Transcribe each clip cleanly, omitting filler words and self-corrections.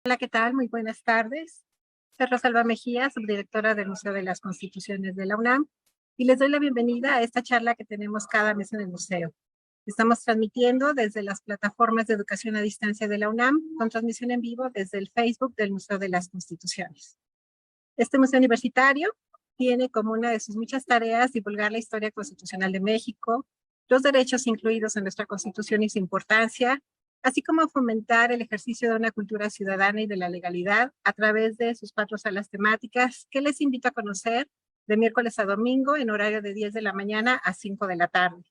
Hola, ¿qué tal? Muy buenas tardes. Soy Rosalba Mejía, subdirectora del Museo de las Constituciones de la UNAM, y les doy la bienvenida a esta charla que tenemos cada mes en el museo. Estamos transmitiendo desde las plataformas de educación a distancia de la UNAM, con transmisión en vivo desde el Facebook del Museo de las Constituciones. Este museo universitario tiene como una de sus muchas tareas divulgar la historia constitucional de México, los derechos incluidos en nuestra Constitución y su importancia, así como fomentar el ejercicio de una cultura ciudadana y de la legalidad a través de sus 4 salas temáticas que les invito a conocer de miércoles a domingo en horario de 10 de la mañana a 5 de la tarde.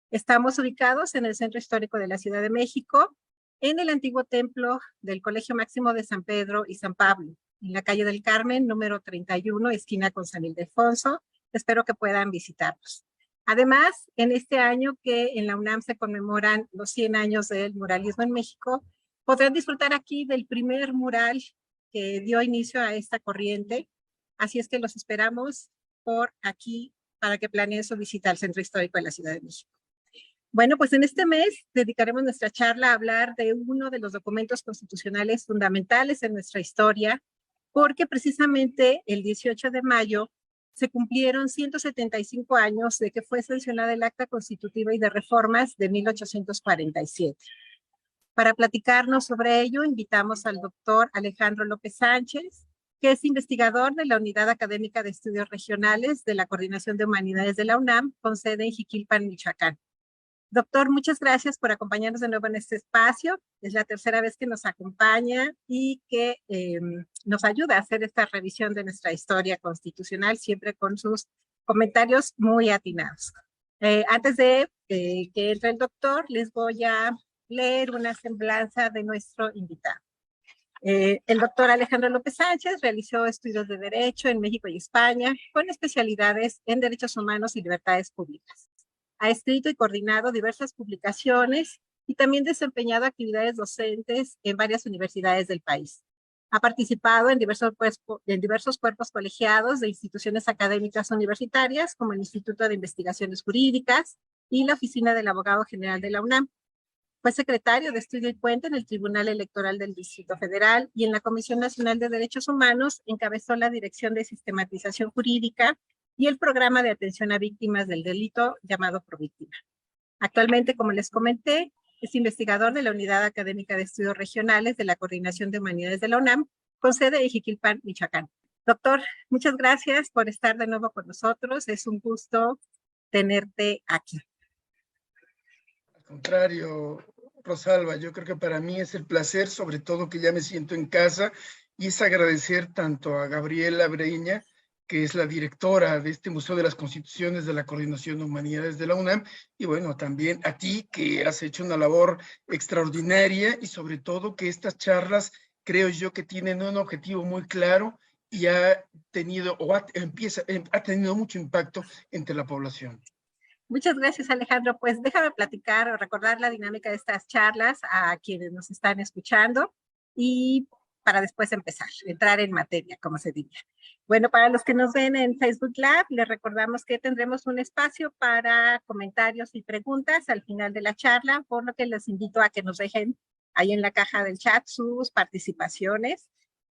Estamos ubicados en el Centro Histórico de la Ciudad de México, en el antiguo templo del Colegio Máximo de San Pedro y San Pablo, en la calle del Carmen, número 31, esquina con San Ildefonso. Espero que puedan visitarnos. Además, en este año que en la UNAM se conmemoran los 100 años del muralismo en México, podrán disfrutar aquí del primer mural que dio inicio a esta corriente. Así es que los esperamos por aquí para que planeen su visita al Centro Histórico de la Ciudad de México. Bueno, pues en este mes dedicaremos nuestra charla a hablar de uno de los documentos constitucionales fundamentales en nuestra historia, porque precisamente el 18 de mayo se cumplieron 175 años de que fue sancionada el Acta Constitutiva y de Reformas de 1847. Para platicarnos sobre ello, invitamos al doctor Alejandro López Sánchez, que es investigador de la Unidad Académica de Estudios Regionales de la Coordinación de Humanidades de la UNAM, con sede en Jiquilpan, Michoacán. Doctor, muchas gracias por acompañarnos de nuevo en este espacio. Es la tercera vez que nos acompaña y que nos ayuda a hacer esta revisión de nuestra historia constitucional, siempre con sus comentarios muy atinados. Antes de que entre el doctor, les voy a leer una semblanza de nuestro invitado. El doctor Alejandro López Sánchez realizó estudios de Derecho en México y España, con especialidades en Derechos Humanos y Libertades Públicas. Ha escrito y coordinado diversas publicaciones y también desempeñado actividades docentes en varias universidades del país. Ha participado en diversos cuerpos colegiados de instituciones académicas universitarias, como el Instituto de Investigaciones Jurídicas y la Oficina del Abogado General de la UNAM. Fue secretario de Estudio y Cuenta en el Tribunal Electoral del Distrito Federal y en la Comisión Nacional de Derechos Humanos encabezó la Dirección de Sistematización Jurídica y el programa de atención a víctimas del delito llamado Províctima. Actualmente, como les comenté, es investigador de la Unidad Académica de Estudios Regionales de la Coordinación de Humanidades de la UNAM, con sede en Jiquilpan, Michoacán. Doctor, muchas gracias por estar de nuevo con nosotros. Es un gusto tenerte aquí. Al contrario, Rosalba, yo creo que para mí es el placer, sobre todo que ya me siento en casa, y es agradecer tanto a Gabriela Breña, que es la directora de este Museo de las Constituciones de la Coordinación de Humanidades de la UNAM, y bueno, también a ti, que has hecho una labor extraordinaria, y sobre todo que estas charlas, creo yo que tienen un objetivo muy claro, y ha tenido mucho impacto entre la población. Muchas gracias, Alejandro. Pues déjame platicar o recordar la dinámica de estas charlas a quienes nos están escuchando y para después entrar en materia, como se diría. Bueno, para los que nos ven en Facebook Live, les recordamos que tendremos un espacio para comentarios y preguntas al final de la charla, por lo que les invito a que nos dejen ahí en la caja del chat sus participaciones,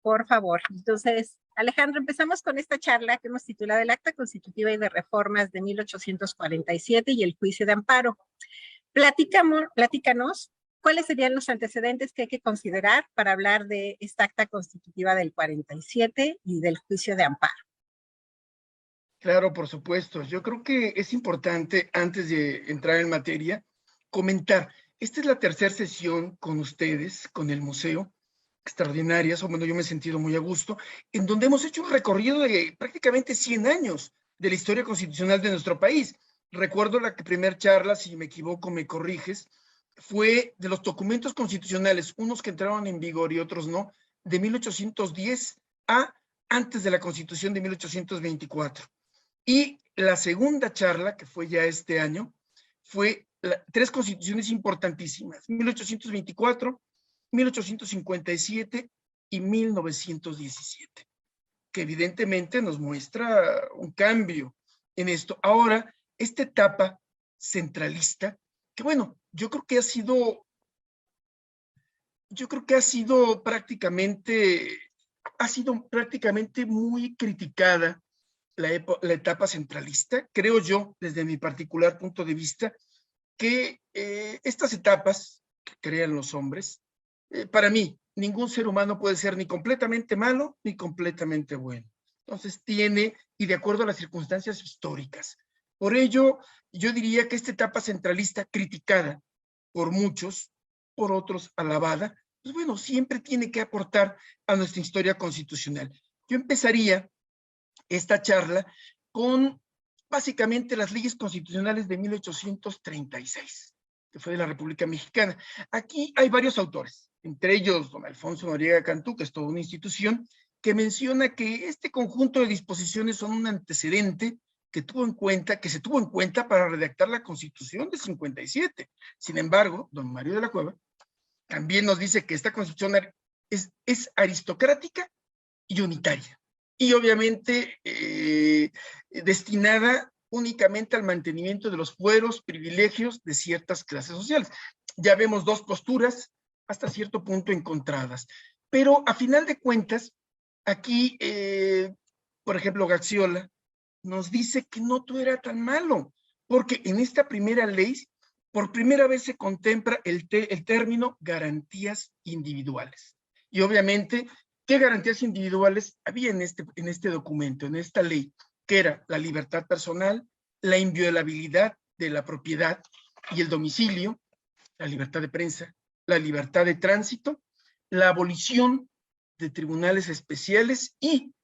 por favor. Entonces, Alejandro, empezamos con esta charla que hemos titulado El Acta Constitutiva y de Reformas de 1847 y el Juicio de Amparo. Platícanos cuáles serían los antecedentes que hay que considerar para hablar de esta Acta Constitutiva del 47 y del Juicio de Amparo. Claro, por supuesto. Yo creo que es importante, antes de entrar en materia, comentar. Esta es la tercera sesión con ustedes, con el museo, extraordinarias, o bueno, yo me he sentido muy a gusto, en donde hemos hecho un recorrido de prácticamente 100 años de la historia constitucional de nuestro país. Recuerdo la primera charla, si me equivoco me corriges, fue de los documentos constitucionales, unos que entraron en vigor y otros no, de 1810 a antes de la Constitución de 1824. Y la segunda charla, que fue ya este año, fue tres constituciones importantísimas, 1824, 1857 y 1917, que evidentemente nos muestra un cambio en esto. Ahora, esta etapa centralista, que bueno, yo creo que yo creo que ha sido prácticamente muy criticada la etapa centralista. Creo yo, desde mi particular punto de vista, que estas etapas que crean los hombres, para mí, ningún ser humano puede ser ni completamente malo ni completamente bueno. Entonces y de acuerdo a las circunstancias históricas. Por ello, yo diría que esta etapa centralista, criticada por muchos, por otros alabada, pues bueno, siempre tiene que aportar a nuestra historia constitucional. Yo empezaría esta charla con básicamente las leyes constitucionales de 1836, que fue de la República Mexicana. Aquí hay varios autores, entre ellos don Alfonso Noriega Cantú, que es toda una institución, que menciona que este conjunto de disposiciones son un antecedente que se tuvo en cuenta para redactar la Constitución de 57. Sin embargo, don Mario de la Cueva también nos dice que esta Constitución es aristocrática y unitaria, y obviamente destinada únicamente al mantenimiento de los fueros, privilegios de ciertas clases sociales. Ya vemos dos posturas hasta cierto punto encontradas, pero a final de cuentas, aquí, por ejemplo, Gaxiola nos dice que no todo era tan malo, porque en esta primera ley, por primera vez se contempla el término garantías individuales. Y obviamente, ¿qué garantías individuales había en este documento, en esta ley? Que era la libertad personal, la inviolabilidad de la propiedad y el domicilio, la libertad de prensa, la libertad de tránsito, la abolición de tribunales especiales y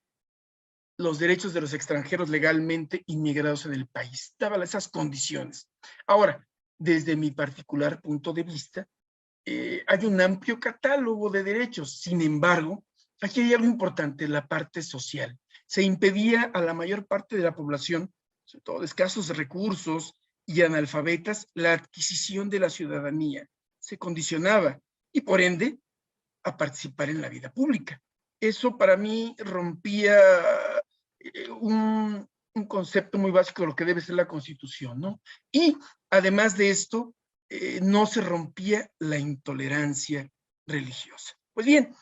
los derechos de los extranjeros legalmente inmigrados en el país. Daban esas condiciones. Ahora, desde mi particular punto de vista, hay un amplio catálogo de derechos. Sin embargo, aquí hay algo importante, la parte social. Se impedía a la mayor parte de la población, sobre todo de escasos recursos y analfabetas, la adquisición de la ciudadanía. Se condicionaba y, por ende, a participar en la vida pública. Eso para mí rompía un concepto muy básico de lo que debe ser la Constitución, ¿no? Y además de esto, no se rompía la intolerancia religiosa. Pues bien,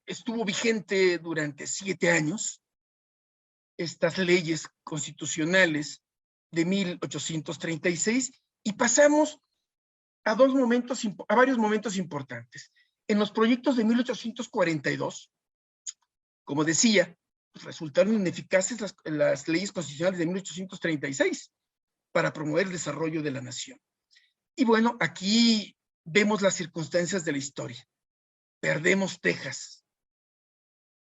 estuvo vigente durante 7 años estas leyes constitucionales de 1836 y pasamos a varios momentos importantes. En los proyectos de 1842, como decía, pues resultaron ineficaces las leyes constitucionales de 1836 para promover el desarrollo de la nación. Y bueno, aquí vemos las circunstancias de la historia. Perdemos Texas,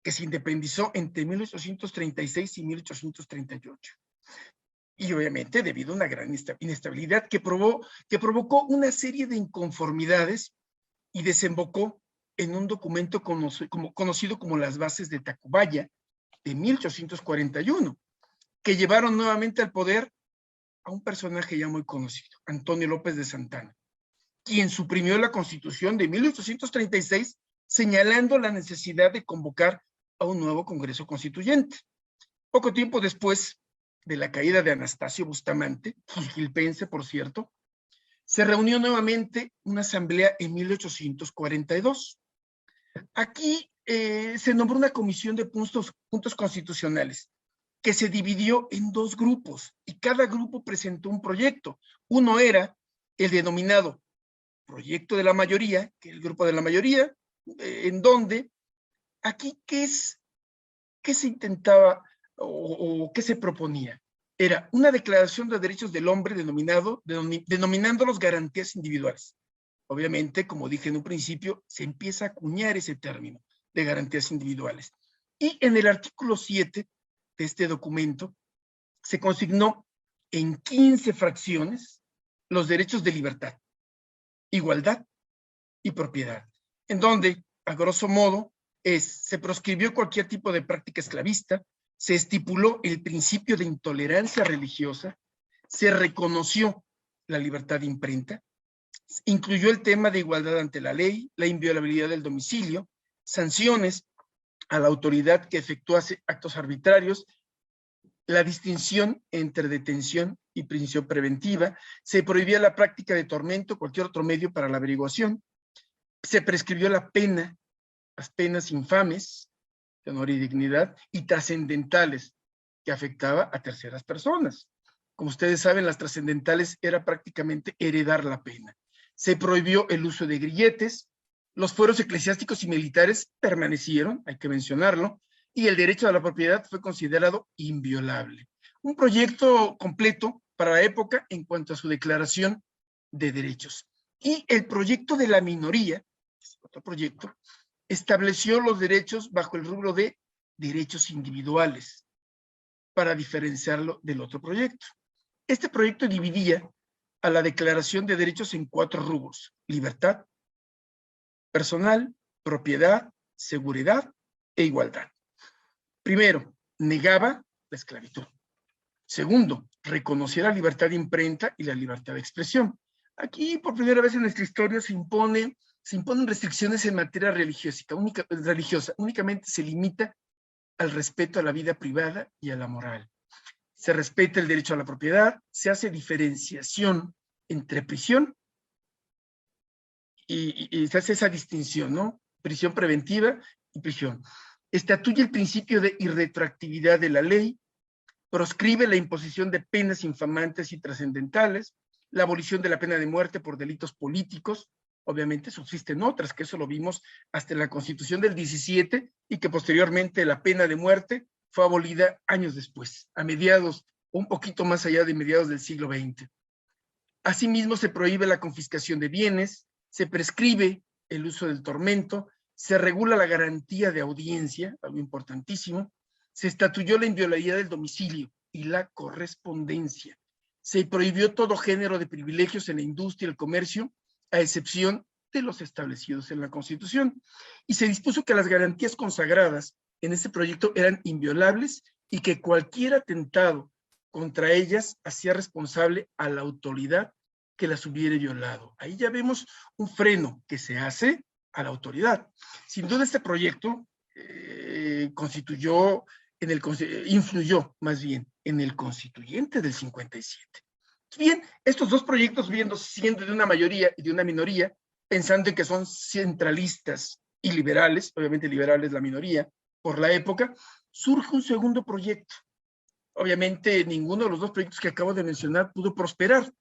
que se independizó entre 1836 y 1838. Y obviamente debido a una gran inestabilidad que provocó una serie de inconformidades y desembocó en un documento conocido como las Bases de Tacubaya de 1841, que llevaron nuevamente al poder a un personaje ya muy conocido, Antonio López de Santana, quien suprimió la Constitución de 1836, señalando la necesidad de convocar a un nuevo Congreso Constituyente. Poco tiempo después de la caída de Anastasio Bustamante, jilpense por cierto, se reunió nuevamente una asamblea en 1842. Aquí se nombró una comisión de puntos constitucionales que se dividió en 2 grupos y cada grupo presentó un proyecto. Uno era el denominado proyecto de la mayoría, que es el grupo de la mayoría, en donde aquí ¿qué se intentaba o qué se proponía? Era una declaración de derechos del hombre denominándolos garantías individuales. Obviamente, como dije en un principio, se empieza a acuñar ese término de garantías individuales. Y en el artículo 7 de este documento se consignó en 15 fracciones los derechos de libertad, igualdad y propiedad, en donde, a grosso modo, se proscribió cualquier tipo de práctica esclavista, se estipuló el principio de intolerancia religiosa, se reconoció la libertad de imprenta, incluyó el tema de igualdad ante la ley, la inviolabilidad del domicilio, sanciones a la autoridad que efectuase actos arbitrarios, la distinción entre detención y prisión preventiva, se prohibía la práctica de tormento, cualquier otro medio para la averiguación, se prescribió la pena, las penas infames, de honor y dignidad, y trascendentales, que afectaba a terceras personas. Como ustedes saben, las trascendentales era prácticamente heredar la pena. Se prohibió el uso de grilletes, los fueros eclesiásticos y militares permanecieron, hay que mencionarlo, y el derecho a la propiedad fue considerado inviolable. Un proyecto completo para la época en cuanto a su declaración de derechos. Y el proyecto de la minoría, otro proyecto, estableció los derechos bajo el rubro de derechos individuales, para diferenciarlo del otro proyecto. Este proyecto dividía a la Declaración de Derechos en 4 rubros: libertad personal, propiedad, seguridad e igualdad. Primero, negaba la esclavitud. Segundo, reconocía la libertad de imprenta y la libertad de expresión. Aquí, por primera vez en nuestra historia, se imponen restricciones en materia religiosa. Únicamente se limita al respeto a la vida privada y a la moral. Se respeta el derecho a la propiedad, se hace diferenciación entre prisión y se hace esa distinción, ¿no? Prisión preventiva y prisión. Estatuye el principio de irretroactividad de la ley, proscribe la imposición de penas infamantes y trascendentales, la abolición de la pena de muerte por delitos políticos. Obviamente subsisten otras, que eso lo vimos hasta en la Constitución del 17, y que posteriormente la pena de muerte fue abolida años después, a mediados, un poquito más allá de mediados del siglo XX. Asimismo, se prohíbe la confiscación de bienes, se prescribe el uso del tormento, se regula la garantía de audiencia, algo importantísimo, se estatuyó la inviolabilidad del domicilio y la correspondencia, se prohibió todo género de privilegios en la industria y el comercio, a excepción de los establecidos en la Constitución, y se dispuso que las garantías consagradas en este proyecto eran inviolables y que cualquier atentado contra ellas hacía responsable a la autoridad que las hubiere violado. Ahí ya vemos un freno que se hace a la autoridad. Sin duda este proyecto influyó más bien en el constituyente del 57. Bien, estos dos proyectos, siendo de una mayoría y de una minoría, pensando en que son centralistas y liberales, obviamente liberales la minoría, por la época, surge un segundo proyecto. Obviamente ninguno de los dos proyectos que acabo de mencionar pudo prosperar.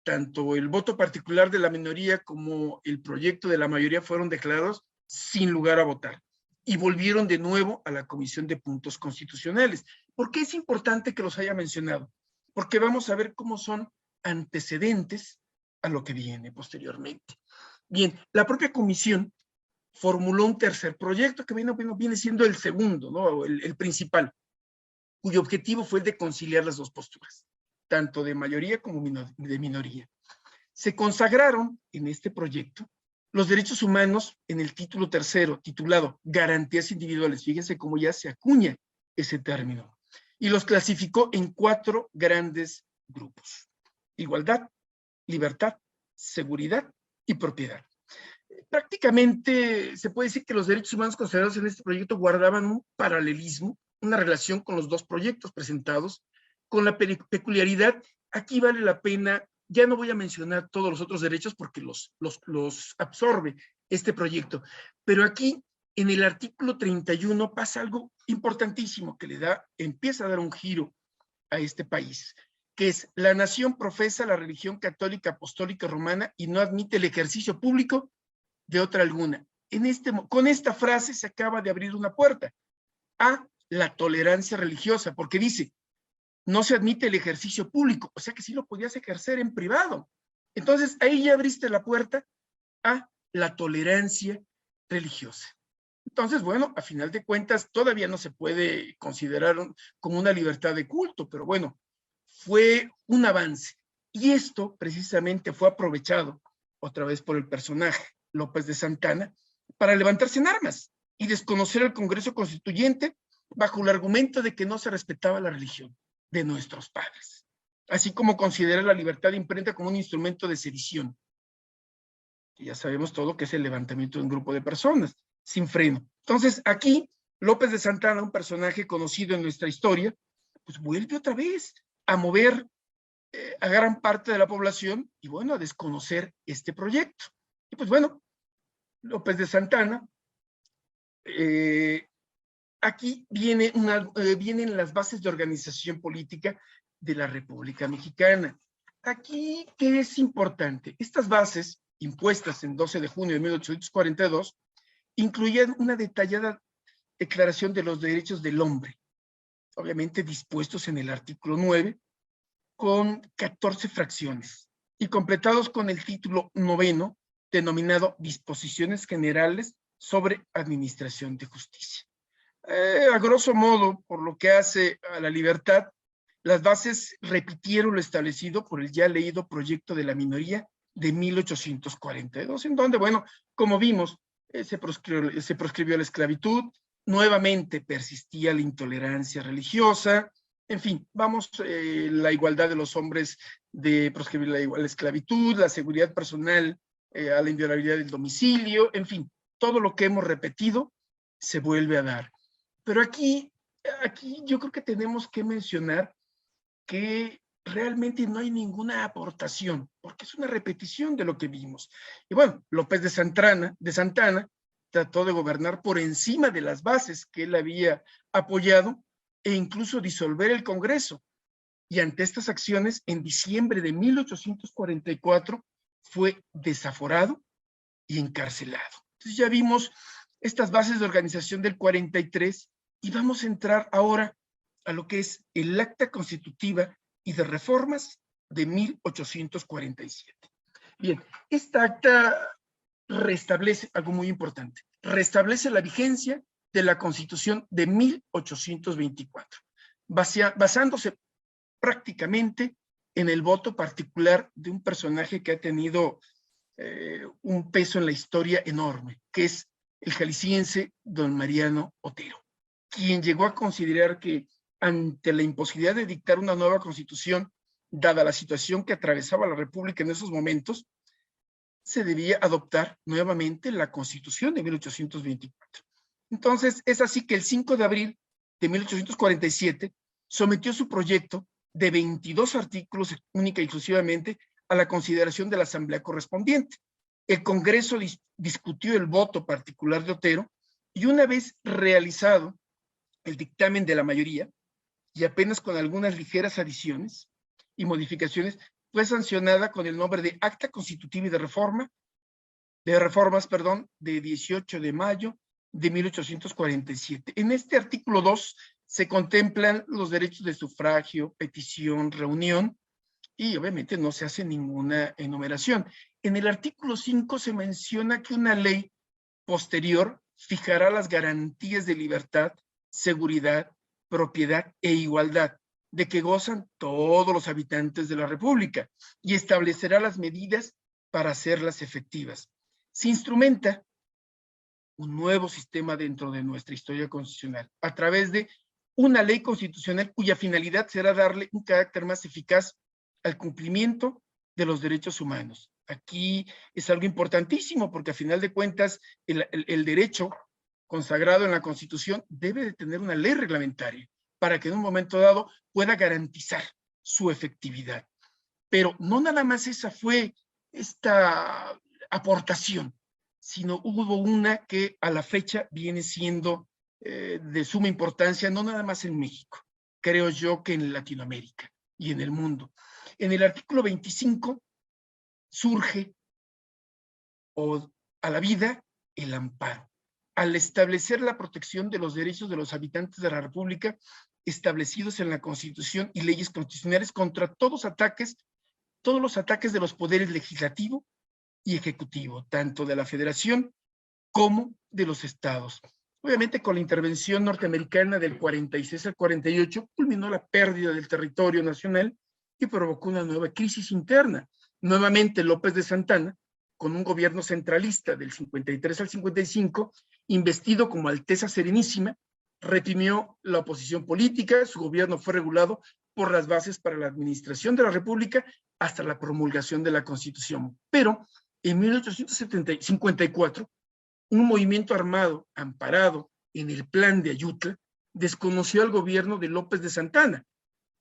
Tanto el voto particular de la minoría como el proyecto de la mayoría fueron declarados sin lugar a votar y volvieron de nuevo a la Comisión de Puntos Constitucionales. ¿Por qué es importante que los haya mencionado? Porque vamos a ver cómo son antecedentes a lo que viene posteriormente. Bien, la propia comisión formuló un tercer proyecto que viene siendo el segundo, ¿no? el principal, cuyo objetivo fue el de conciliar las dos posturas, tanto de mayoría como de minoría. Se consagraron en este proyecto los derechos humanos en el título tercero, titulado Garantías Individuales. Fíjense cómo ya se acuña ese término. Y los clasificó en 4 grandes grupos: igualdad, libertad, seguridad y propiedad. Prácticamente se puede decir que los derechos humanos considerados en este proyecto guardaban un paralelismo, una relación con los dos proyectos presentados, con la peculiaridad. Aquí vale la pena, ya no voy a mencionar todos los otros derechos porque los absorbe este proyecto, pero aquí en el artículo 31 pasa algo importantísimo que empieza a dar un giro a este país, que es: la nación profesa la religión católica apostólica romana y no admite el ejercicio público de otra alguna. Con esta frase se acaba de abrir una puerta a la tolerancia religiosa, porque dice: no se admite el ejercicio público, o sea que sí lo podías ejercer en privado. Entonces ahí ya abriste la puerta a la tolerancia religiosa. Entonces, bueno, a final de cuentas todavía no se puede considerar como una libertad de culto, pero bueno, fue un avance. Y esto precisamente fue aprovechado otra vez por el personaje López de Santana para levantarse en armas y desconocer al Congreso Constituyente bajo el argumento de que no se respetaba la religión de nuestros padres, así como considerar la libertad de imprenta como un instrumento de sedición. Y ya sabemos todo que es el levantamiento de un grupo de personas sin freno. Entonces aquí López de Santana, un personaje conocido en nuestra historia, pues vuelve otra vez a mover a gran parte de la población y bueno, a desconocer este proyecto. Y pues bueno, López de Santana. Aquí vienen las bases de organización política de la República Mexicana. Aquí, ¿qué es importante? Estas bases, impuestas en 12 de junio de 1842, incluían una detallada declaración de los derechos del hombre, obviamente dispuestos en el artículo 9, con 14 fracciones, y completados con el título 9, denominado Disposiciones Generales sobre Administración de Justicia. A grosso modo, por lo que hace a la libertad, las bases repitieron lo establecido por el ya leído proyecto de la minoría de 1842, en donde, bueno, como vimos, se proscribió la esclavitud, nuevamente persistía la intolerancia religiosa, en fin, vamos, la igualdad de los hombres, de proscribir la esclavitud, la seguridad personal, a la inviolabilidad del domicilio, en fin, todo lo que hemos repetido se vuelve a dar. Pero aquí yo creo que tenemos que mencionar que realmente no hay ninguna aportación, porque es una repetición de lo que vimos. Y bueno, López de Santana trató de gobernar por encima de las bases que él había apoyado e incluso disolver el Congreso. Y ante estas acciones, en diciembre de 1844, fue desaforado y encarcelado. Entonces ya vimos estas bases de organización del 43 y vamos a entrar ahora a lo que es el Acta Constitutiva y de Reformas de 1847. Bien, esta acta restablece algo muy importante, restablece la vigencia de la Constitución de 1824, basándose prácticamente en el voto particular de un personaje que ha tenido un peso en la historia enorme, que es el jalisciense don Mariano Otero, quien llegó a considerar que ante la imposibilidad de dictar una nueva constitución, dada la situación que atravesaba la República en esos momentos, se debía adoptar nuevamente la Constitución de 1824. Entonces, es así que el 5 de abril de 1847 sometió su proyecto de 22 artículos única y exclusivamente a la consideración de la Asamblea correspondiente. El Congreso discutió el voto particular de Otero y una vez realizado el dictamen de la mayoría, y apenas con algunas ligeras adiciones y modificaciones, fue sancionada con el nombre de Acta Constitutiva y de Reformas, de 18 de mayo de 1847. En este artículo 2 se contemplan los derechos de sufragio, petición, reunión, y obviamente no se hace ninguna enumeración. En el artículo 5 se menciona que una ley posterior fijará las garantías de libertad, seguridad, propiedad e igualdad de que gozan todos los habitantes de la República y establecerá las medidas para hacerlas efectivas. Se instrumenta un nuevo sistema dentro de nuestra historia constitucional a través de una ley constitucional cuya finalidad será darle un carácter más eficaz al cumplimiento de los derechos humanos. Aquí es algo importantísimo porque a final de cuentas el derecho consagrado en la Constitución debe de tener una ley reglamentaria para que en un momento dado pueda garantizar su efectividad. Pero no nada más esa fue esta aportación, sino hubo una que a la fecha viene siendo de suma importancia, no nada más en México, creo yo que en Latinoamérica y en el mundo. En el artículo 25 surge a la vida el amparo. Al establecer la protección de los derechos de los habitantes de la República establecidos en la Constitución y leyes constitucionales contra todos los ataques de los poderes legislativo y ejecutivo, tanto de la Federación como de los estados. Obviamente con la intervención norteamericana del 46 al 48 culminó la pérdida del territorio nacional y provocó una nueva crisis interna. Nuevamente López de Santana, con un gobierno centralista del 53 al 55, investido como Alteza Serenísima, reprimió la oposición política, su gobierno fue regulado por las bases para la administración de la República hasta la promulgación de la Constitución. Pero en 1854, un movimiento armado amparado en el Plan de Ayutla desconoció al gobierno de López de Santana,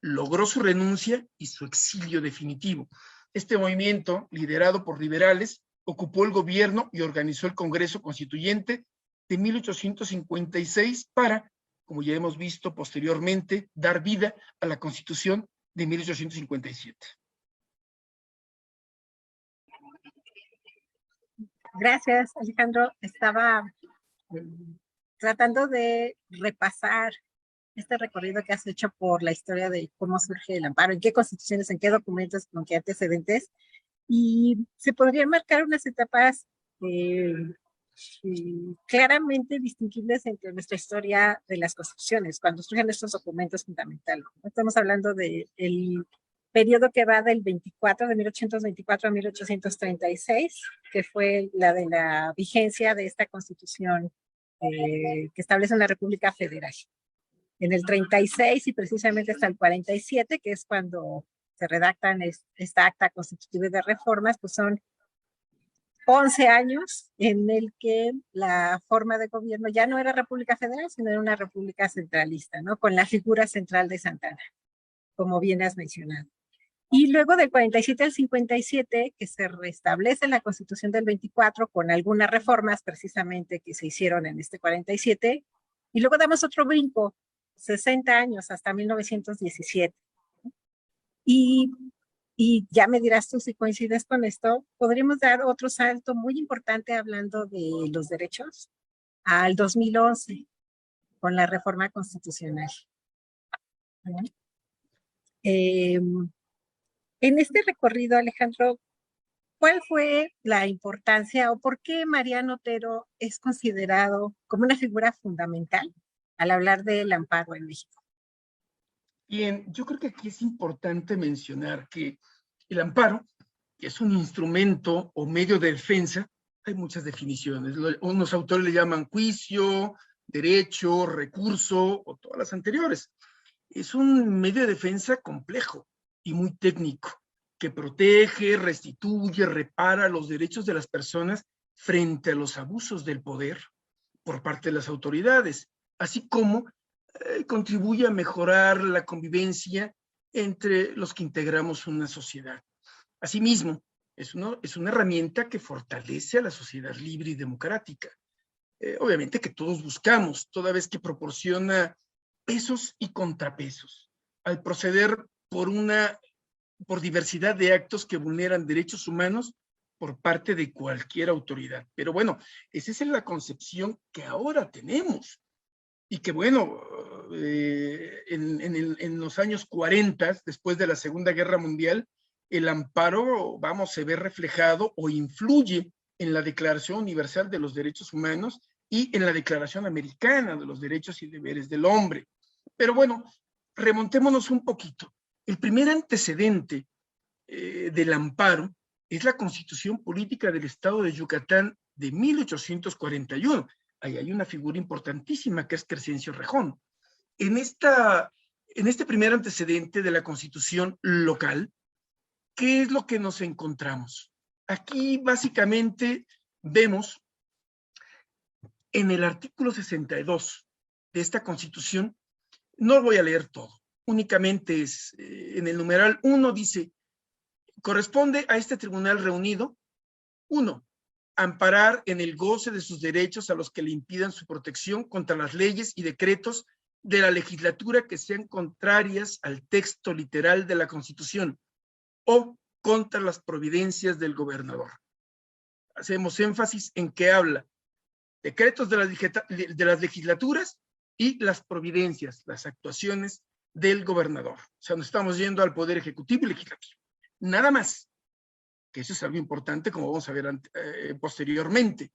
logró su renuncia y su exilio definitivo. Este movimiento, liderado por liberales, ocupó el gobierno y organizó el Congreso Constituyente de 1856 para, como ya hemos visto posteriormente, dar vida a la Constitución de 1857. Gracias, Alejandro. Estaba tratando de repasar este recorrido que has hecho por la historia de cómo surge el amparo, en qué constituciones, en qué documentos, con qué antecedentes, y se podrían marcar unas etapas eh, claramente distinguibles entre nuestra historia de las constituciones, cuando surgen estos documentos fundamentales. Estamos hablando del periodo que va del 24, de 1824 a 1836, que fue la de la vigencia de esta constitución que establece una república federal. En el 36 y precisamente hasta el 47, que es cuando se redactan esta acta constitutiva de reformas, pues son 11 años en el que la forma de gobierno ya no era república federal, sino era una república centralista, ¿no? Con la figura central de Santana, como bien has mencionado. Y luego del 47 al 57, que se restablece la Constitución del 24 con algunas reformas precisamente que se hicieron en este 47, y luego damos otro brinco, 60 años hasta 1917. Y, y ya me dirás tú si coincides con esto, podríamos dar otro salto muy importante hablando de los derechos al 2011 con la reforma constitucional. En este recorrido, Alejandro, ¿cuál fue la importancia o por qué Mariano Otero es considerado como una figura fundamental al hablar del amparo en México? Bien, yo creo que aquí es importante mencionar que el amparo, que es un instrumento o medio de defensa, hay muchas definiciones. Unos autores le llaman juicio, derecho, recurso o todas las anteriores. Es un medio de defensa complejo y muy técnico, que protege, restituye, repara los derechos de las personas frente a los abusos del poder por parte de las autoridades, así como contribuye a mejorar la convivencia entre los que integramos una sociedad. Asimismo, es una herramienta que fortalece a la sociedad libre y democrática. Obviamente que todos buscamos, toda vez que proporciona pesos y contrapesos, al proceder por diversidad de actos que vulneran derechos humanos por parte de cualquier autoridad. Pero bueno, esa es la concepción que ahora tenemos. Y que bueno, en los años 40, después de la Segunda Guerra Mundial, el amparo, vamos, se ve reflejado o influye en la Declaración Universal de los Derechos Humanos y en la Declaración Americana de los Derechos y Deberes del Hombre. Pero bueno, remontémonos un poquito. El primer antecedente del amparo es la Constitución Política del Estado de Yucatán de 1841. Ahí hay una figura importantísima que es Crescencio Rejón. En este primer antecedente de la Constitución local, ¿qué es lo que nos encontramos? Aquí básicamente vemos en el artículo 62 de esta Constitución, no voy a leer todo, únicamente es en el numeral 1 dice, corresponde a este tribunal reunido, 1, amparar en el goce de sus derechos a los que le impidan su protección contra las leyes y decretos de la legislatura que sean contrarias al texto literal de la Constitución o contra las providencias del gobernador. Hacemos énfasis en que habla decretos de las legislaturas y las providencias, las actuaciones del gobernador. O sea, nos estamos yendo al poder ejecutivo y legislativo. Nada más. Que eso es algo importante, como vamos a ver posteriormente.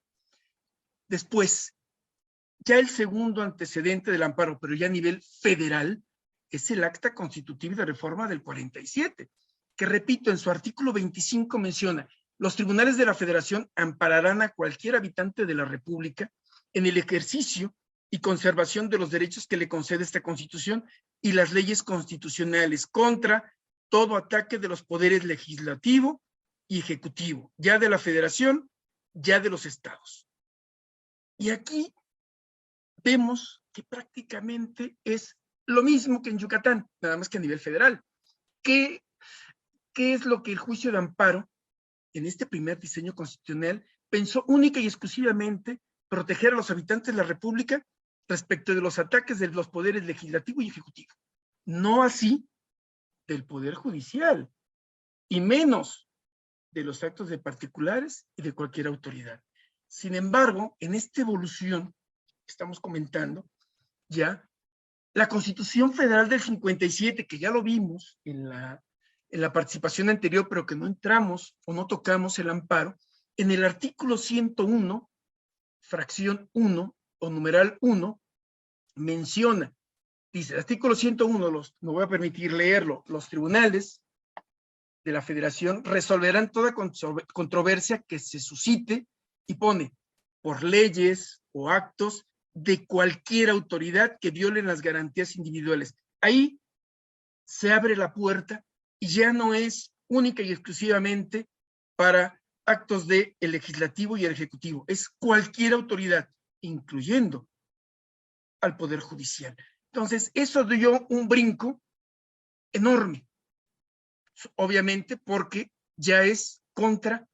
Después, ya el segundo antecedente del amparo, pero ya a nivel federal, es el Acta Constitutiva de Reforma del 47, que repito, en su artículo 25 menciona, los tribunales de la Federación ampararán a cualquier habitante de la República en el ejercicio y conservación de los derechos que le concede esta Constitución y las leyes constitucionales contra todo ataque de los poderes legislativo y ejecutivo, ya de la Federación, ya de los estados. Y aquí vemos que prácticamente es lo mismo que en Yucatán, nada más que a nivel federal. ¿Qué es lo que el juicio de amparo en este primer diseño constitucional, pensó única y exclusivamente proteger a los habitantes de la República respecto de los ataques de los poderes legislativo y ejecutivo. No así del Poder Judicial, y menos de los actos de particulares y de cualquier autoridad. Sin embargo, en esta evolución que estamos comentando, ya la Constitución Federal del 57, que ya lo vimos en la participación anterior, pero que no entramos o no tocamos el amparo, en el artículo 101, fracción 1 o numeral 1, menciona, dice, el artículo 101, no voy a permitir leerlo, los tribunales de la Federación resolverán toda controversia que se suscite, y pone, por leyes o actos de cualquier autoridad que violen las garantías individuales. Ahí se abre la puerta y ya no es única y exclusivamente para actos del legislativo y el ejecutivo, es cualquier autoridad, incluyendo al Poder Judicial. Entonces, eso dio un brinco enorme, obviamente porque ya es contra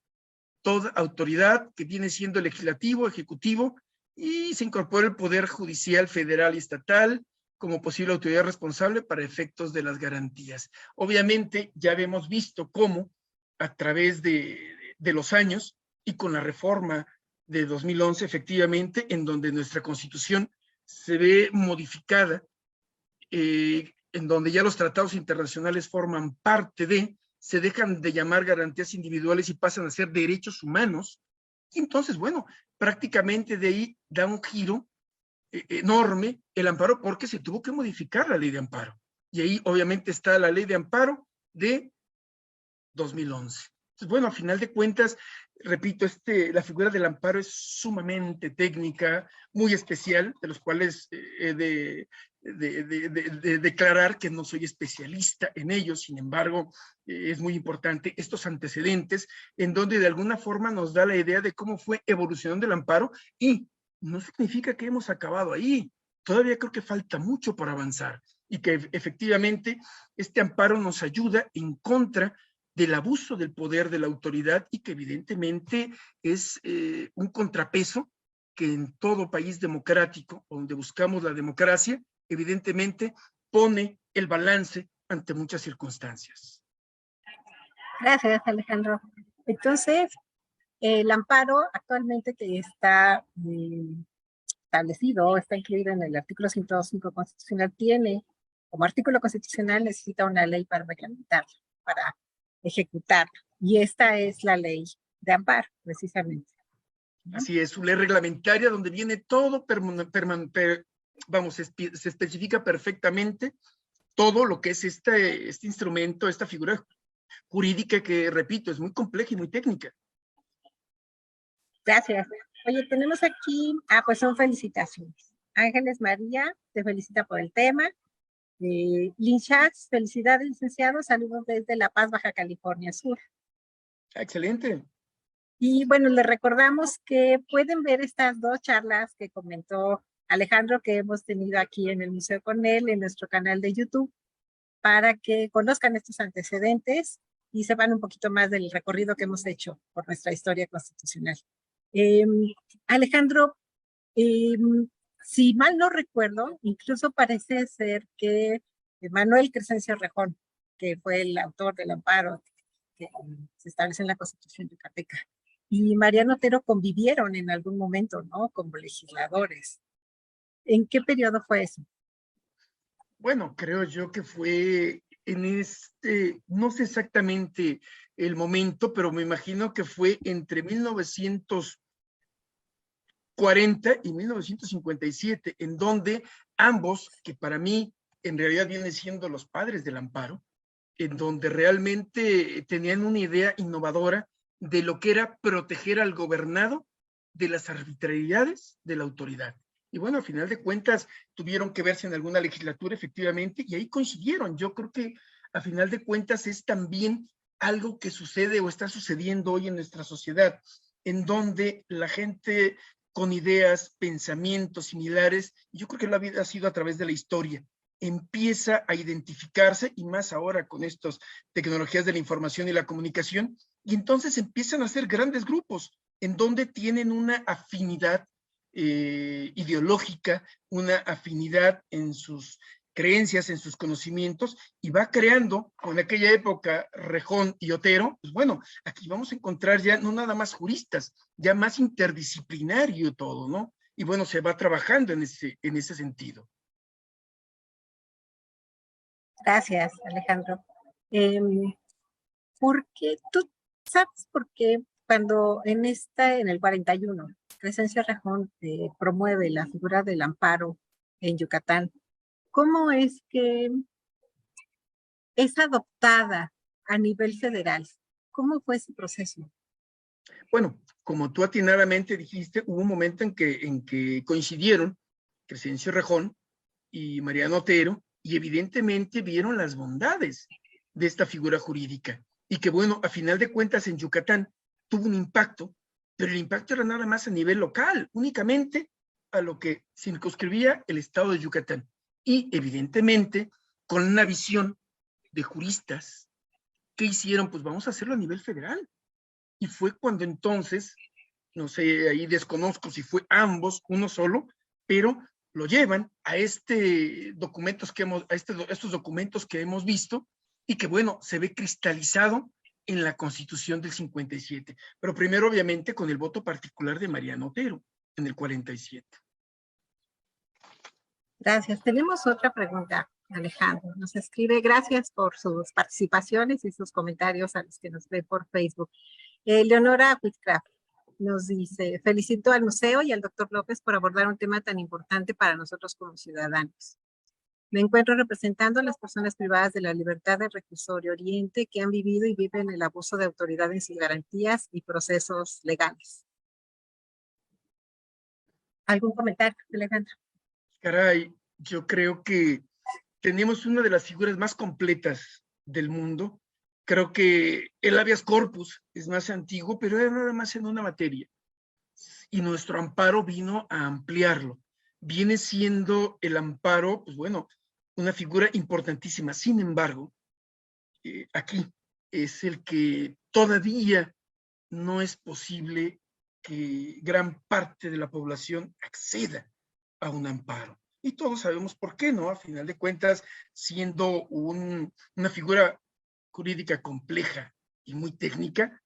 toda autoridad que viene siendo legislativo, ejecutivo, y se incorpora el Poder Judicial federal y estatal como posible autoridad responsable para efectos de las garantías. Obviamente ya hemos visto cómo a través de los años y con la reforma de 2011, efectivamente, en donde nuestra Constitución se ve modificada, en donde ya los tratados internacionales forman parte de, se dejan de llamar garantías individuales y pasan a ser derechos humanos. Y entonces, bueno, prácticamente de ahí da un giro enorme el amparo, porque se tuvo que modificar la ley de amparo. Y ahí obviamente está la ley de amparo de 2011. Entonces, bueno, a final de cuentas, repito, la figura del amparo es sumamente técnica, muy especial, de los cuales he de declarar que no soy especialista en ello. Sin embargo, es muy importante estos antecedentes, en donde de alguna forma nos da la idea de cómo fue evolucionando el amparo, y no significa que hemos acabado ahí. Todavía creo que falta mucho por avanzar, y que efectivamente este amparo nos ayuda en contra del abuso del poder de la autoridad, y que evidentemente es un contrapeso que en todo país democrático, donde buscamos la democracia, evidentemente pone el balance ante muchas circunstancias. Gracias, Alejandro. Entonces, el amparo actualmente que está establecido, está incluido en el artículo 105 constitucional, tiene como artículo constitucional, necesita una ley para reglamentarlo, para ejecutarlo. Y esta es la ley de amparo, precisamente. Así es, su ley reglamentaria donde viene todo, se especifica perfectamente todo lo que es este instrumento, esta figura jurídica que, repito, es muy compleja y muy técnica. Gracias. Oye, tenemos aquí, pues son felicitaciones. Ángeles María te felicita por el tema. Lynn Schatz, felicidades, licenciado, saludos desde La Paz, Baja California Sur. Excelente. Y bueno, les recordamos que pueden ver estas dos charlas que comentó Alejandro, que hemos tenido aquí en el Museo con él, en nuestro canal de YouTube, para que conozcan estos antecedentes y sepan un poquito más del recorrido que hemos hecho por nuestra historia constitucional. Alejandro, si mal no recuerdo, incluso parece ser que Manuel Crescencio Rejón, que fue el autor del amparo que se establece en la Constitución de Yucateca, y Mariano Otero convivieron en algún momento, ¿no? Como legisladores. ¿En qué periodo fue eso? Bueno, creo yo que fue en no sé exactamente el momento, pero me imagino que fue entre 1940 y 1957, en donde ambos, que para mí en realidad vienen siendo los padres del amparo, en donde realmente tenían una idea innovadora de lo que era proteger al gobernado de las arbitrariedades de la autoridad. Y bueno, al final de cuentas tuvieron que verse en alguna legislatura, efectivamente, y ahí coincidieron. Yo creo que a final de cuentas es también algo que sucede o está sucediendo hoy en nuestra sociedad, en donde la gente con ideas, pensamientos similares, yo creo que la vida ha sido a través de la historia, empieza a identificarse, y más ahora con estas tecnologías de la información y la comunicación, y entonces empiezan a ser grandes grupos en donde tienen una afinidad ideológica, una afinidad en sus creencias, en sus conocimientos, y va creando, en aquella época, Rejón y Otero, pues bueno, aquí vamos a encontrar ya no nada más juristas, ya más interdisciplinario todo, ¿no? Y bueno, se va trabajando en ese sentido. Gracias, Alejandro. ¿Por qué tú sabes por qué cuando en el 41, Crescencio Rejón promueve la figura del amparo en Yucatán, cómo es que es adoptada a nivel federal? ¿Cómo fue ese proceso? Bueno, como tú atinadamente dijiste, hubo un momento en que coincidieron Crescencio Rejón y Mariano Otero, y evidentemente vieron las bondades de esta figura jurídica. Y que bueno, a final de cuentas en Yucatán tuvo un impacto, pero el impacto era nada más a nivel local, únicamente a lo que circunscribía el estado de Yucatán. Y evidentemente con una visión de juristas que hicieron, pues vamos a hacerlo a nivel federal. Y fue cuando entonces, no sé, ahí desconozco si fue ambos, uno solo, pero lo llevan a documentos que estos documentos que hemos visto y que, bueno, se ve cristalizado en la Constitución del 57, pero primero obviamente con el voto particular de Mariano Otero en el 47. Gracias. Tenemos otra pregunta, Alejandro. Nos escribe, gracias por sus participaciones y sus comentarios a los que nos ven por Facebook. Leonora Whitcraft nos dice, felicito al museo y al doctor López por abordar un tema tan importante para nosotros como ciudadanos. Me encuentro representando a las personas privadas de la libertad del reclusorio Oriente que han vivido y viven el abuso de autoridad en sus garantías y procesos legales. ¿Algún comentario, Alejandro? Caray, yo creo que tenemos una de las figuras más completas del mundo. Creo que el habeas corpus es más antiguo, pero era nada más en una materia. Y nuestro amparo vino a ampliarlo. Viene siendo el amparo, pues bueno, una figura importantísima. Sin embargo, aquí es el que todavía no es posible que gran parte de la población acceda a un amparo. Y todos sabemos por qué, ¿no? A final de cuentas, siendo una figura jurídica compleja y muy técnica,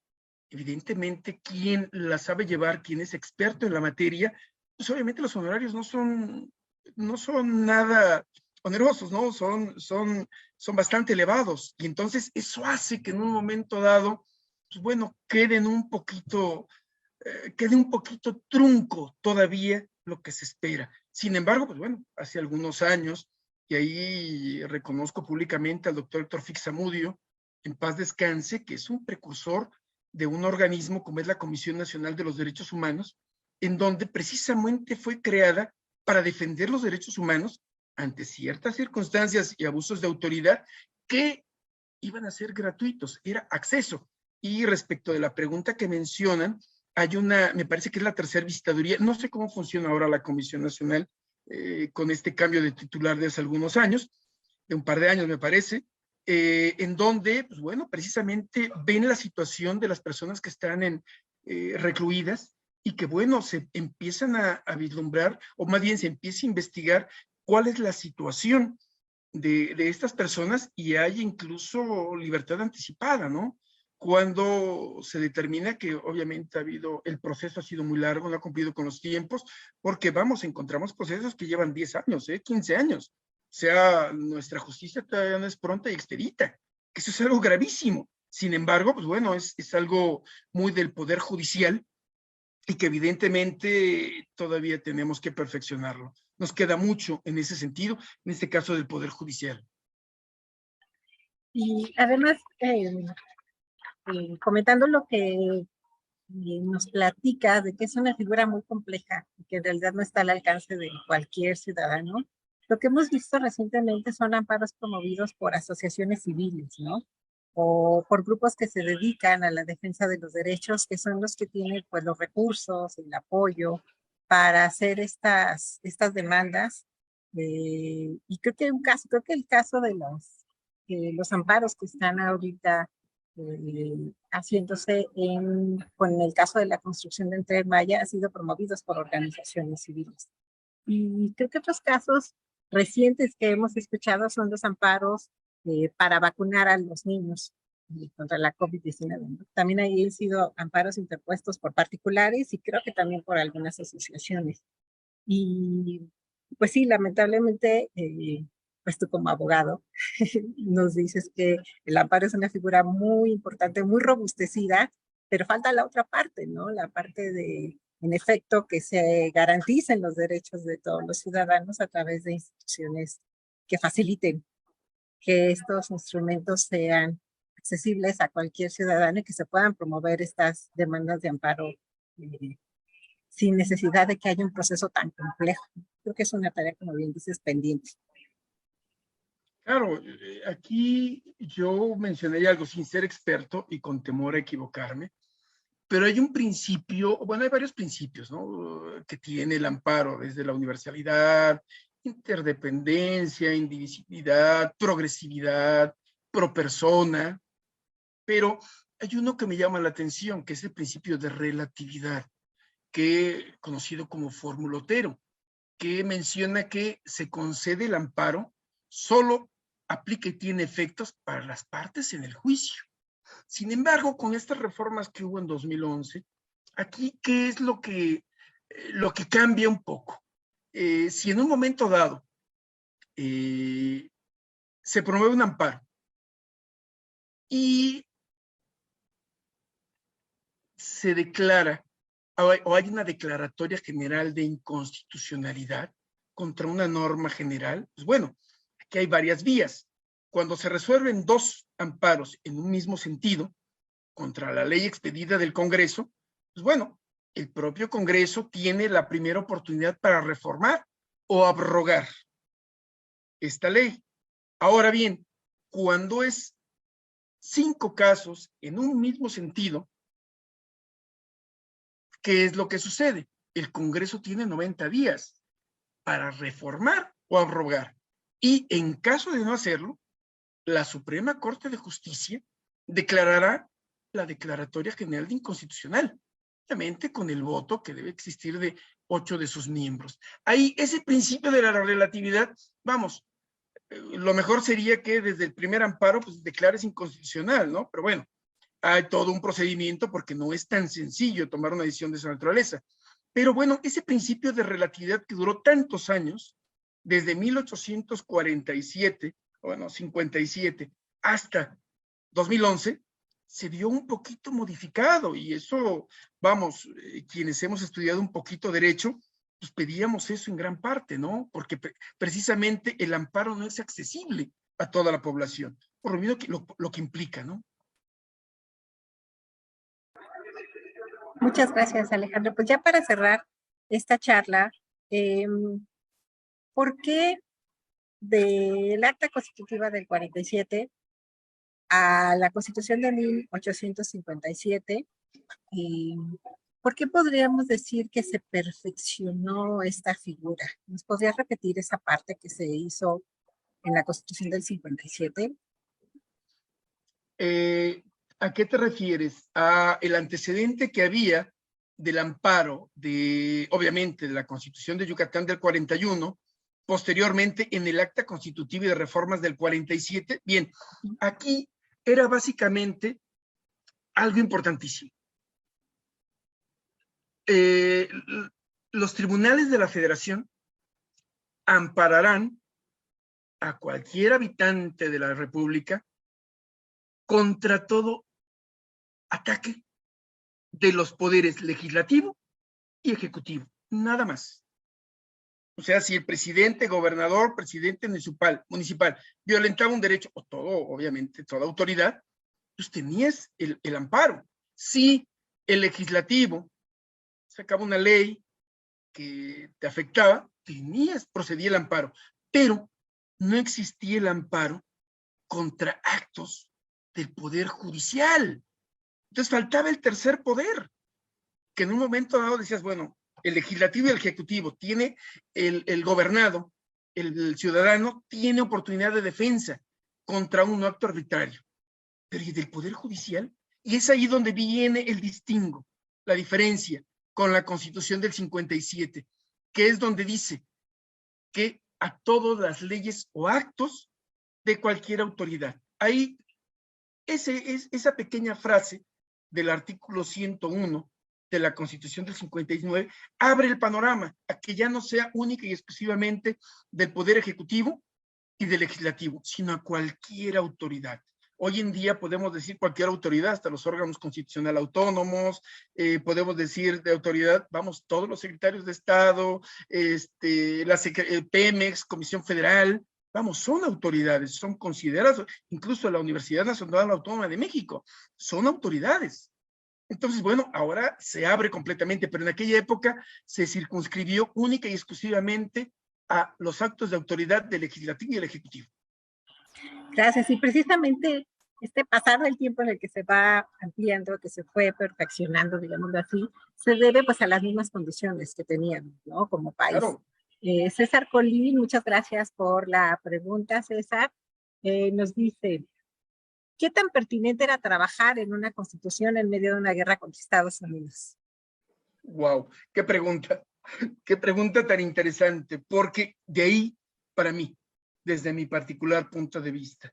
evidentemente quien la sabe llevar, quien es experto en la materia, pues obviamente los honorarios no son nada onerosos, ¿no? Son bastante elevados. Y entonces eso hace que en un momento dado, pues bueno, quede un poquito trunco todavía lo que se espera. Sin embargo, pues bueno, hace algunos años, y ahí reconozco públicamente al doctor Héctor Fixamudio, en paz descanse, que es un precursor de un organismo como es la Comisión Nacional de los Derechos Humanos, en donde precisamente fue creada para defender los derechos humanos ante ciertas circunstancias y abusos de autoridad que iban a ser gratuitos, era acceso. Y respecto de la pregunta que mencionan, me parece que es la tercera visitaduría, no sé cómo funciona ahora la Comisión Nacional con este cambio de titular de hace algunos años, de un par de años me parece, en donde, pues bueno, precisamente ven la situación de las personas que están recluidas y que, bueno, se empiezan a vislumbrar, o más bien se empieza a investigar cuál es la situación de estas personas, y hay incluso libertad anticipada, ¿no? Cuando se determina que obviamente el proceso ha sido muy largo, no ha cumplido con los tiempos, porque vamos, encontramos procesos que llevan 10 años, 15 años. O sea, nuestra justicia todavía no es pronta y expedita, que eso es algo gravísimo. Sin embargo, pues bueno, es algo muy del Poder Judicial y que evidentemente todavía tenemos que perfeccionarlo. Nos queda mucho en ese sentido, en este caso del Poder Judicial. Y además, comentando lo que nos platica de que es una figura muy compleja y que en realidad no está al alcance de cualquier ciudadano, lo que hemos visto recientemente son amparos promovidos por asociaciones civiles, ¿no? O por grupos que se dedican a la defensa de los derechos, que son los que tienen pues los recursos, el apoyo para hacer estas demandas. Y creo que creo que el caso de los amparos que están ahorita haciéndose con el caso de la construcción del Tren Maya, han sido promovidos por organizaciones civiles. Y creo que otros casos recientes que hemos escuchado son los amparos para vacunar a los niños contra la COVID-19. ¿No? También han sido amparos interpuestos por particulares y creo que también por algunas asociaciones. Y pues sí, lamentablemente, pues tú como abogado nos dices que el amparo es una figura muy importante, muy robustecida, pero falta la otra parte, ¿no? La parte de, en efecto, que se garanticen los derechos de todos los ciudadanos a través de instituciones que faciliten que estos instrumentos sean accesibles a cualquier ciudadano y que se puedan promover estas demandas de amparo sin necesidad de que haya un proceso tan complejo. Creo que es una tarea, como bien dices, pendiente. Claro, aquí yo mencioné algo sin ser experto y con temor a equivocarme, pero hay un principio, bueno, hay varios principios, ¿no? Que tiene el amparo, desde la universalidad, interdependencia, indivisibilidad, progresividad, pro persona, pero hay uno que me llama la atención, que es el principio de relatividad, que conocido como formulotero, que menciona que se concede el amparo solo aplica y tiene efectos para las partes en el juicio. Sin embargo, con estas reformas que hubo en 2011, aquí, ¿qué es lo que cambia un poco? Si en un momento dado se promueve un amparo y se declara o hay una declaratoria general de inconstitucionalidad contra una norma general, pues bueno, aquí hay varias vías. Cuando se resuelven dos amparos en un mismo sentido contra la ley expedida del Congreso, pues bueno, el propio Congreso tiene la primera oportunidad para reformar o abrogar esta ley. Ahora bien, cuando es 5 casos en un mismo sentido, ¿qué es lo que sucede? El Congreso tiene 90 días para reformar o abrogar. Y en caso de no hacerlo, la Suprema Corte de Justicia declarará la Declaratoria General de Inconstitucional, obviamente con el voto que debe existir de 8 de sus miembros. Ahí, ese principio de la relatividad, vamos, lo mejor sería que desde el primer amparo, pues declares inconstitucional, ¿no? Pero bueno, hay todo un procedimiento porque no es tan sencillo tomar una decisión de esa naturaleza. Pero bueno, ese principio de relatividad que duró tantos años, desde 1847, bueno, 57, hasta 2011, se vio un poquito modificado y eso, vamos, quienes hemos estudiado un poquito derecho, pues pedíamos eso en gran parte, ¿no? Porque precisamente el amparo no es accesible a toda la población, por lo mismo que lo que implica, ¿no? Muchas gracias, Alejandro. Pues ya para cerrar esta charla, ¿por qué del acta constitutiva del 47 a la Constitución de 1857, ¿por qué podríamos decir que se perfeccionó esta figura? ¿Nos podrías repetir esa parte que se hizo en la Constitución del 57? ¿A qué te refieres? A el antecedente que había del amparo de, obviamente, de la Constitución de Yucatán del 41, posteriormente en el Acta Constitutiva y de Reformas del 47. Bien, aquí era básicamente algo importantísimo. Los tribunales de la Federación ampararán a cualquier habitante de la República contra todo ataque de los poderes legislativo y ejecutivo, nada más. O sea, si el presidente, gobernador, presidente municipal violentaba un derecho, o todo, obviamente, toda autoridad, pues tenías el amparo. Si el legislativo sacaba una ley que te afectaba, procedía el amparo, pero no existía el amparo contra actos del Poder Judicial. Entonces faltaba el tercer poder, que en un momento dado decías, bueno, el legislativo y el ejecutivo tiene el gobernado, el ciudadano tiene oportunidad de defensa contra un acto arbitrario. pero ¿y del Poder Judicial? Y es ahí donde viene el distingo, la diferencia con la Constitución del 57, que es donde dice que a todas las leyes o actos de cualquier autoridad. Ahí, esa pequeña frase del artículo 101 de la Constitución del 59 abre el panorama a que ya no sea única y exclusivamente del Poder Ejecutivo y del Legislativo, sino a cualquier autoridad. Hoy en día podemos decir cualquier autoridad, hasta los órganos constitucionales autónomos, podemos decir de autoridad, vamos, todos los secretarios de Estado, la Pemex, Comisión Federal, vamos, son autoridades, son consideradas, incluso la Universidad Nacional Autónoma de México, son autoridades. Entonces, bueno, ahora se abre completamente, pero en aquella época se circunscribió única y exclusivamente a los actos de autoridad del Legislativo y el Ejecutivo. Gracias. Y precisamente este pasar del tiempo en el que se va ampliando, que se fue perfeccionando, digámoslo así, se debe pues a las mismas condiciones que teníamos, ¿no? Como país. Claro. César Colín, muchas gracias por la pregunta, César. Nos dice, ¿qué tan pertinente era trabajar en una constitución en medio de una guerra contra Estados Unidos? Wow, qué pregunta tan interesante, porque de ahí, para mí, desde mi particular punto de vista,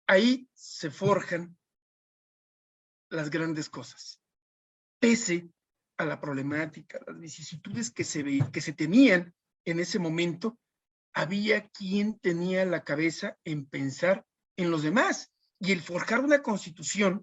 ahí se forjan las grandes cosas. Pese a la problemática, las vicisitudes que se tenían en ese momento, había quien tenía la cabeza en pensar en los demás. Y el forjar una constitución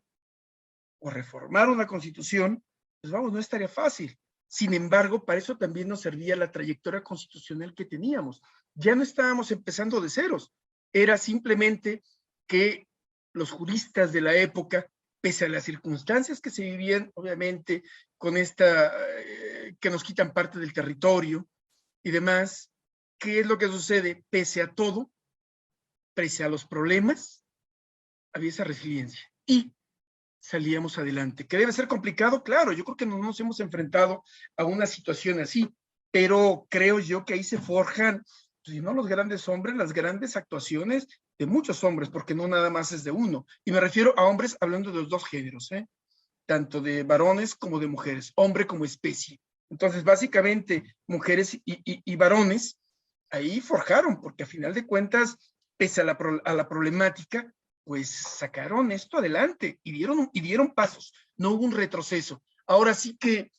o reformar una constitución, pues vamos, no estaría fácil. Sin embargo, para eso también nos servía la trayectoria constitucional que teníamos. Ya no estábamos empezando de ceros. Era simplemente que los juristas de la época, pese a las circunstancias que se vivían, obviamente, con que nos quitan parte del territorio y demás, ¿qué es lo que sucede? Pese a todo, pese a los problemas, había esa resiliencia. Y salíamos adelante. ¿Que debe ser complicado? Claro, yo creo que no nos hemos enfrentado a una situación así, pero creo yo que ahí se forjan, pues, no los grandes hombres, las grandes actuaciones de muchos hombres, porque no nada más es de uno. Y me refiero a hombres hablando de los dos géneros, tanto de varones como de mujeres, hombre como especie. Entonces, básicamente, mujeres y varones ahí forjaron, porque a final de cuentas, pese a la problemática, pues sacaron esto adelante y dieron pasos, no hubo un retroceso. Ahora sí que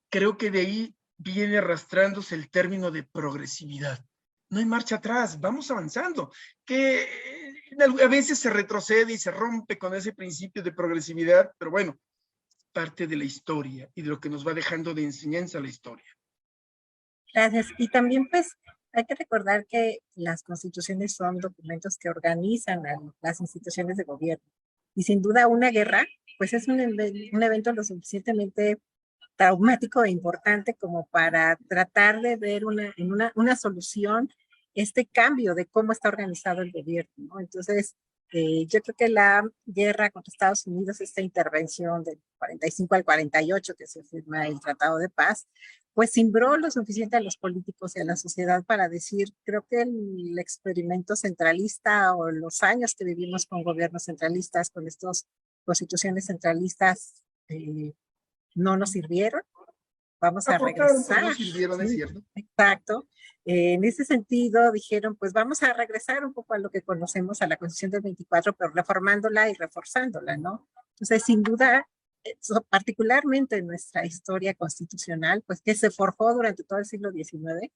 creo que de ahí viene arrastrándose el término de progresividad. No hay marcha atrás, vamos avanzando, que a veces se retrocede y se rompe con ese principio de progresividad, pero bueno, parte de la historia y de lo que nos va dejando de enseñanza la historia. Gracias. Y también pues hay que recordar que las constituciones son documentos que organizan a las instituciones de gobierno. Y sin duda una guerra, pues es un evento lo suficientemente traumático e importante como para tratar de ver una solución este cambio de cómo está organizado el gobierno, ¿no? Entonces, yo creo que la guerra contra Estados Unidos, esta intervención del 45 al 48 que se firma el Tratado de Paz, pues cimbró lo suficiente a los políticos y a la sociedad para decir, creo que el experimento centralista o los años que vivimos con gobiernos centralistas, con estas constituciones centralistas, no nos sirvieron. Vamos a regresar. No sirvieron, sí, es cierto. Exacto. En ese sentido dijeron, pues vamos a regresar un poco a lo que conocemos, a la Constitución del 24, pero reformándola y reforzándola, ¿no? Entonces, sin duda, particularmente en nuestra historia constitucional, pues que se forjó durante todo el siglo XIX,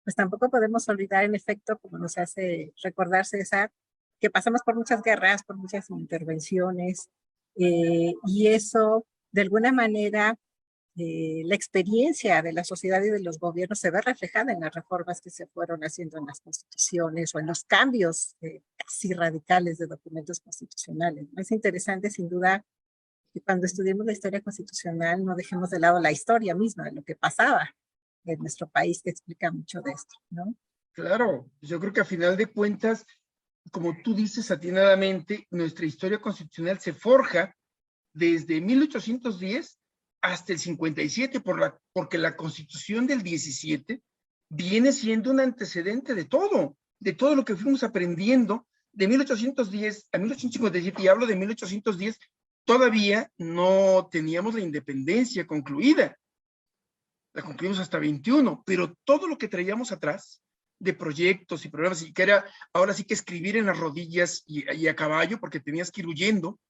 pues tampoco podemos olvidar, en efecto, como nos hace recordar César, que pasamos por muchas guerras, por muchas intervenciones, y eso, de alguna manera, la experiencia de la sociedad y de los gobiernos se ve reflejada en las reformas que se fueron haciendo en las constituciones o en los cambios casi radicales de documentos constitucionales. Es interesante, sin duda, que cuando estudiemos la historia constitucional no dejemos de lado la historia misma de lo que pasaba en nuestro país, que explica mucho de esto, ¿no? Claro, yo creo que a final de cuentas, como tú dices atinadamente, nuestra historia constitucional se forja desde 1810 hasta el 57, porque la Constitución del 17 viene siendo un antecedente de todo lo que fuimos aprendiendo de 1810 a 1857, y hablo de 1810, todavía no teníamos la independencia concluida. La concluimos hasta 21, pero todo lo que traíamos atrás de proyectos y programas, y que era ahora sí que escribir en las rodillas y a caballo, porque tenías que ir huyendo,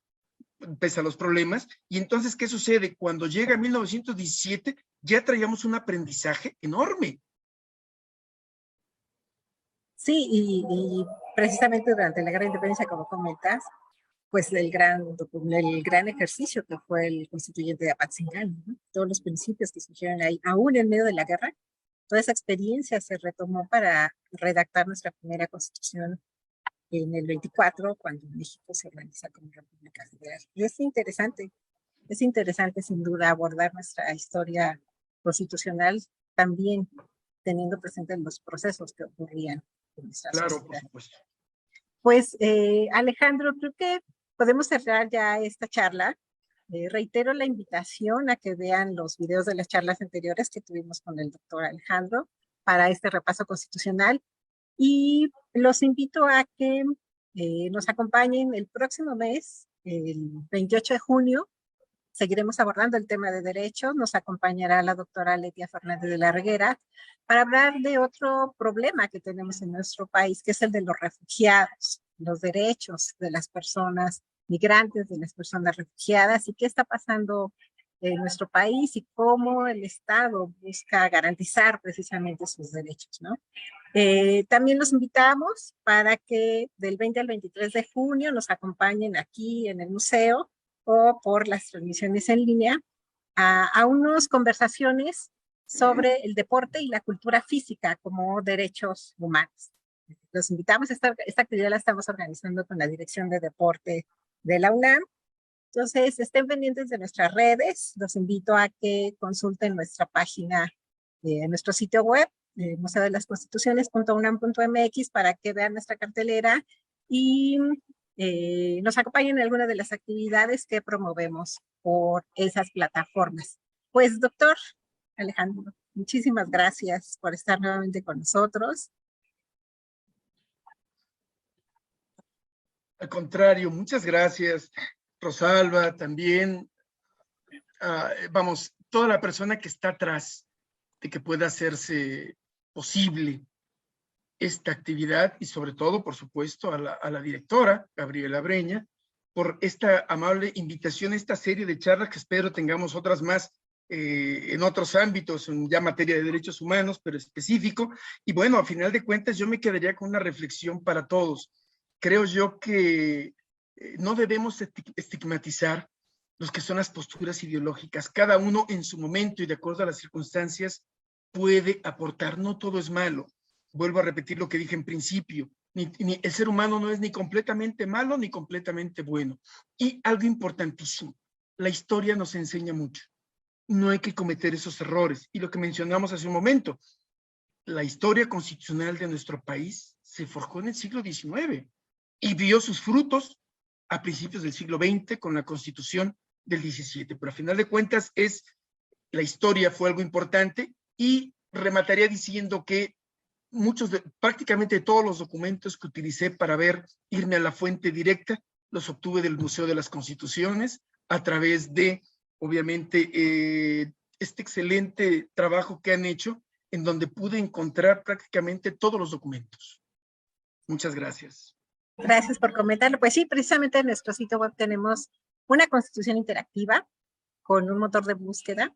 pese a los problemas. Y entonces, ¿qué sucede? Cuando llega 1917, ya traíamos un aprendizaje enorme. Sí, y precisamente durante la Gran Independencia, como comentas, pues el gran ejercicio que fue el constituyente de Apatzingán, ¿no? Todos los principios que surgieron ahí, aún en medio de la guerra, toda esa experiencia se retomó para redactar nuestra primera constitución en el 24, cuando México se organiza como República Federal. Y es interesante sin duda abordar nuestra historia constitucional también teniendo presente los procesos que ocurrían en nuestra Claro, sociedad. por supuesto. Pues Alejandro, creo que podemos cerrar ya esta charla. Reitero la invitación a que vean los videos de las charlas anteriores que tuvimos con el doctor Alejandro para este repaso constitucional y los invito a que nos acompañen el próximo mes, el 28 de junio. Seguiremos abordando el tema de derechos. Nos acompañará la doctora Letia Fernández de la Reguera para hablar de otro problema que tenemos en nuestro país, que es el de los refugiados, los derechos de las personas migrantes, de las personas refugiadas y qué está pasando en nuestro país y cómo el Estado busca garantizar precisamente sus derechos, ¿no? También los invitamos para que del 20 al 23 de junio nos acompañen aquí en el museo o por las transmisiones en línea a unas conversaciones sobre el deporte y la cultura física como derechos humanos. Los invitamos, esta actividad la estamos organizando con la Dirección de Deporte de la UNAM. Entonces, estén pendientes de nuestras redes. Los invito a que consulten nuestra página, nuestro sitio web, museodelasconstituciones.unam.mx, para que vean nuestra cartelera y nos acompañen en alguna de las actividades que promovemos por esas plataformas. Pues, doctor Alejandro, muchísimas gracias por estar nuevamente con nosotros. Al contrario, muchas gracias, Rosalba, también, vamos, toda la persona que está atrás de que pueda hacerse posible esta actividad y sobre todo, por supuesto, a la directora, Gabriela Breña, por esta amable invitación a esta serie de charlas que espero tengamos otras más en otros ámbitos, en ya materia de derechos humanos, pero específico. Y bueno, a final de cuentas yo me quedaría con una reflexión para todos. Creo yo que no debemos estigmatizar los que son las posturas ideológicas. Cada uno en su momento y de acuerdo a las circunstancias puede aportar. No todo es malo. Vuelvo a repetir lo que dije en principio. El ser humano no es ni completamente malo ni completamente bueno. Y algo importantísimo, la historia nos enseña mucho. No hay que cometer esos errores. Y lo que mencionamos hace un momento, la historia constitucional de nuestro país se forjó en el siglo XIX y vio sus frutos a principios del siglo XX con la Constitución del 17. Pero a final de cuentas la historia fue algo importante y remataría diciendo que prácticamente todos los documentos que utilicé para irme a la fuente directa, los obtuve del Museo de las Constituciones a través de, obviamente, este excelente trabajo que han hecho, en donde pude encontrar prácticamente todos los documentos. Muchas gracias. Gracias por comentarlo. Pues sí, precisamente en nuestro sitio web tenemos una constitución interactiva con un motor de búsqueda.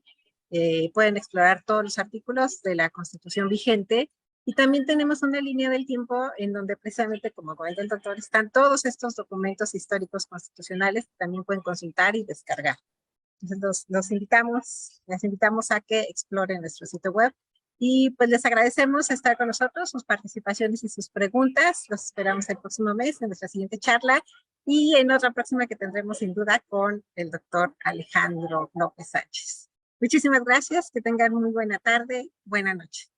Pueden explorar todos los artículos de la Constitución vigente y también tenemos una línea del tiempo en donde precisamente, como comenta el doctor, están todos estos documentos históricos constitucionales que también pueden consultar y descargar. Entonces las invitamos a que exploren nuestro sitio web y pues les agradecemos estar con nosotros, sus participaciones y sus preguntas. Los esperamos el próximo mes en nuestra siguiente charla y en otra próxima que tendremos sin duda con el doctor Alejandro López Sánchez. Muchísimas gracias, que tengan muy buena tarde, buena noche.